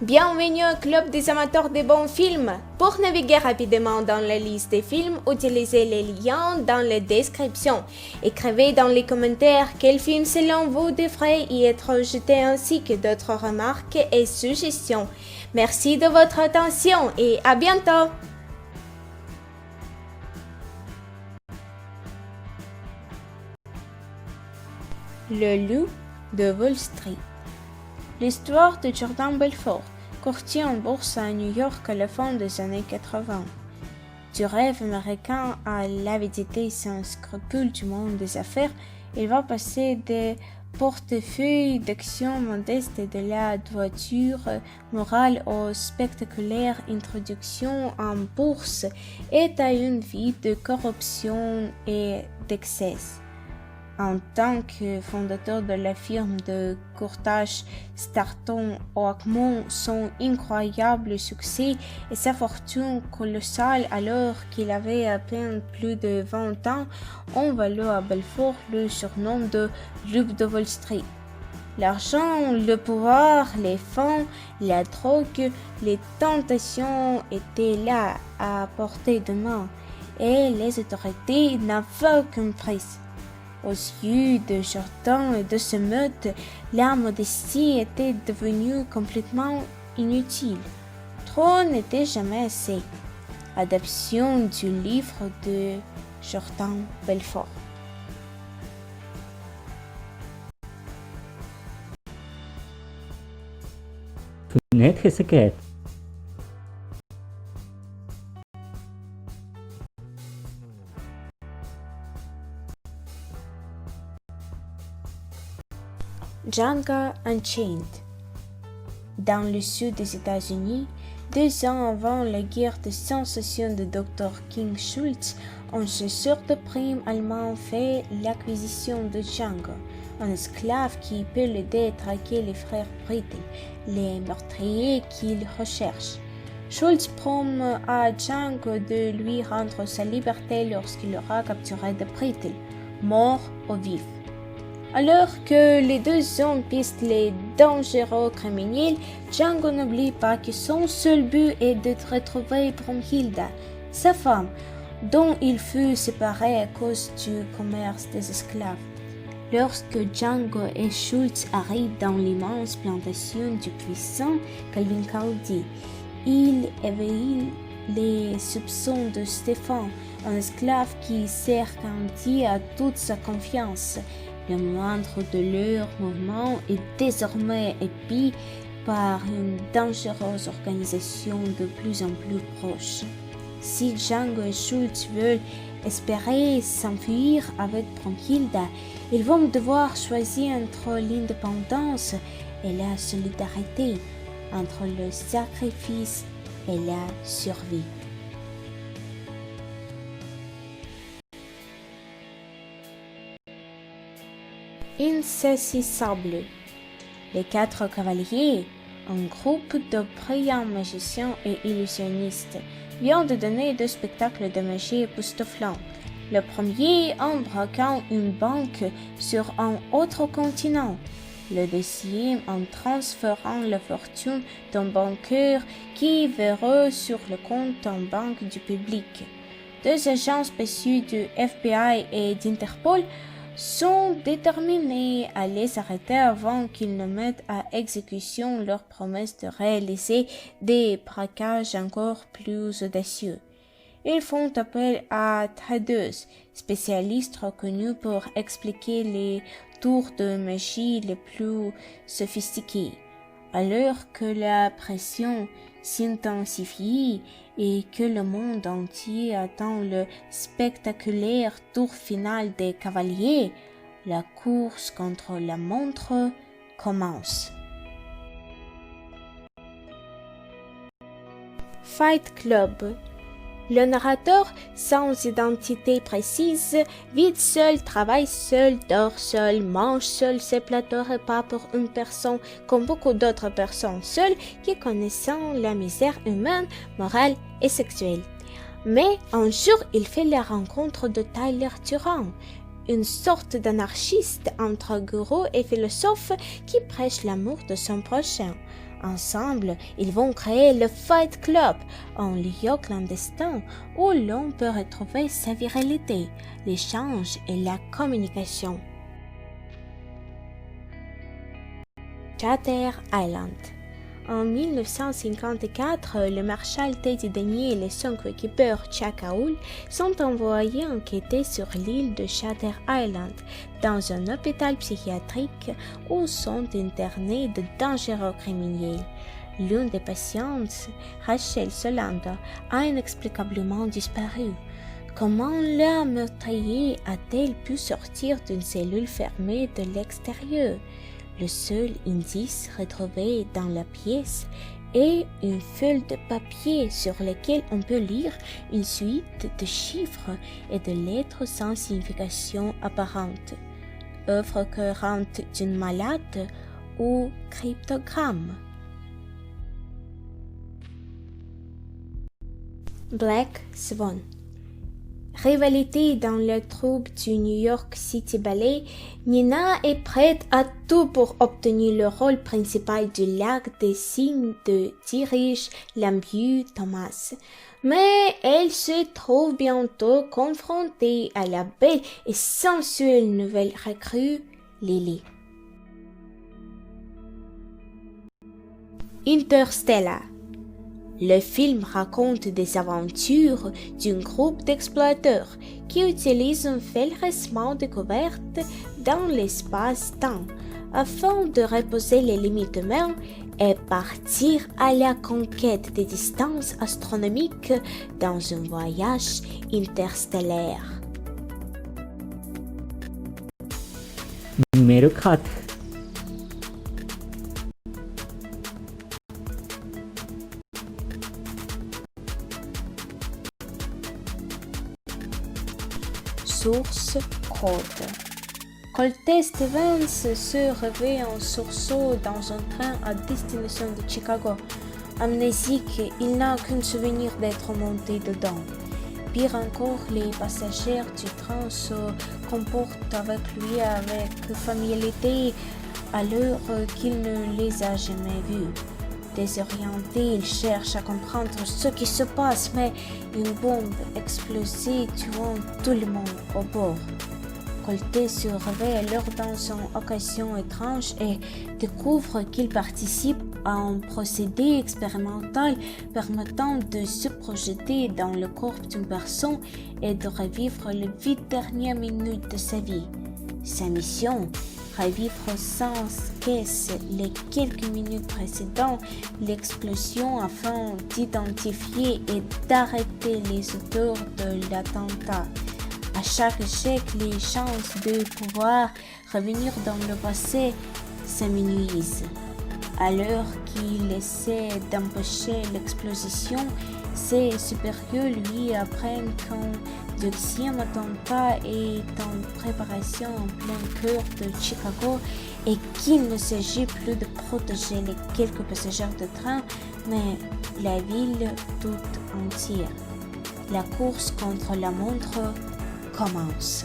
Bienvenue au club des amateurs de bons films. Pour naviguer rapidement dans la liste des films, utilisez les liens dans la description. Écrivez dans les commentaires quel film selon vous devrait y être jeté ainsi que d'autres remarques et suggestions. Merci de votre attention et à bientôt. Le loup de Wall Street. L'histoire de Jordan Belfort, courtier en bourse à New York à la fin des années 80. Du rêve américain à l'avidité sans scrupule du monde des affaires, il va passer des portefeuilles d'actions modestes et de la droiture morale aux spectaculaires introductions en bourse et à une vie de corruption et d'excès. En tant que fondateur de la firme de courtage Stratton Oakmont, son incroyable succès et sa fortune colossale alors qu'il avait à peine plus de 20 ans ont valu à Belfort le surnom de Loup de Wall Street. L'argent, le pouvoir, les fonds, la drogue, les tentations étaient là à portée de main et les autorités n'avaient aucune prise. Aux yeux de Jordan et de ce meute, la modestie était devenue complètement inutile. Trop n'était jamais assez. Adaptation du livre de Jordan Belfort. Fenêtre secrète. Django Unchained. Dans le sud des États-Unis, 2 ans avant la guerre de sécession de Dr. King Schultz, un chasseur de primes allemand fait l'acquisition de Django, un esclave qui peut l'aider à traquer les frères Brittle, les meurtriers qu'il recherche. Schultz promet à Django de lui rendre sa liberté lorsqu'il aura capturé de Brittle, mort ou vif. Alors que les 2 hommes pistent les dangereux criminels, Django n'oublie pas que son seul but est de retrouver Brunhilde, sa femme, dont il fut séparé à cause du commerce des esclaves. Lorsque Django et Schultz arrivent dans l'immense plantation du puissant Calvin Caudy, ils éveillent les soupçons de Stéphane, un esclave qui sert Candy à toute sa confiance. Le moindre de leurs mouvements est désormais épié par une dangereuse organisation de plus en plus proche. Si Django et Schultz veulent espérer s'enfuir avec Brunhilde, ils vont devoir choisir entre l'indépendance et la solidarité, entre le sacrifice et la survie. Insaisissable. Les 4 cavaliers, un groupe de brillants magiciens et illusionnistes, vient de donner 2 spectacles de magie époustouflants. Le premier en braquant une banque sur un autre continent. Le deuxième en transférant la fortune d'un banqueur qui verra sur le compte en banque du public. 2 agents spéciaux du FBI et d'Interpol sont déterminés à les arrêter avant qu'ils ne mettent à exécution leur promesse de réaliser des braquages encore plus audacieux. Ils font appel à tradeuses, spécialistes reconnus pour expliquer les tours de magie les plus sophistiqués. Alors que la pression s'intensifie et que le monde entier attend le spectaculaire tour final des cavaliers, la course contre la montre commence. Fight Club. Le narrateur, sans identité précise, vit seul, travaille seul, dort seul, mange seul ses plateaux repas pour une personne comme beaucoup d'autres personnes seules qui connaissent la misère humaine, morale et sexuelle. Mais un jour, il fait la rencontre de Tyler Durant, une sorte d'anarchiste entre gourou et philosophe qui prêche l'amour de son prochain. Ensemble, ils vont créer le Fight Club, un lieu clandestin où l'on peut retrouver sa virilité, l'échange et la communication. Shutter Island. En 1954, le maréchal Teddy Daniel et les 5 équipeurs Chakaoul sont envoyés enquêter sur l'île de Shutter Island, dans un hôpital psychiatrique où sont internés de dangereux criminels. L'une des patientes, Rachel Solanda, a inexplicablement disparu. Comment la meurtrière a-t-elle pu sortir d'une cellule fermée de l'extérieur? Le seul indice retrouvé dans la pièce est une feuille de papier sur laquelle on peut lire une suite de chiffres et de lettres sans signification apparente. Œuvre cohérente d'une malade ou cryptogramme. Black Swan. Rivalité dans le troupe du New York City Ballet, Nina est prête à tout pour obtenir le rôle principal du lac des signes de dirige l'ambigu Thomas. Mais elle se trouve bientôt confrontée à la belle et sensuelle nouvelle recrue, Lily. Interstellar. Le film raconte des aventures d'un groupe d'explorateurs qui utilisent un fil récemment découvert dans l'espace-temps afin de reposer les limites humaines et partir à la conquête des distances astronomiques dans un voyage interstellaire. Numéro 4. Source code. Colté Stevens se réveille en sursaut dans un train à destination de Chicago. Amnésique, il n'a qu'un souvenir d'être monté dedans. Pire encore, les passagers du train se comportent avec lui avec familiarité alors qu'il ne les a jamais vus. Désorienté, il cherche à comprendre ce qui se passe, mais une bombe explose tuant tout le monde au bord. Colté se réveille alors dans une occasion étrange et découvre qu'il participe à un procédé expérimental permettant de se projeter dans le corps d'une personne et de revivre les 8 dernières minutes de sa vie. Sa mission, revivre sans cesse les quelques minutes précédant l'explosion afin d'identifier et d'arrêter les auteurs de l'attentat. À chaque échec, les chances de pouvoir revenir dans le passé s'amenuisent. Alors qu'il essaie d'empêcher l'explosion, ses supérieurs lui apprennent qu'un deuxième attentat est en préparation en plein cœur de Chicago et qu'il ne s'agit plus de protéger les quelques passagers de train, mais la ville toute entière. La course contre la montre commence.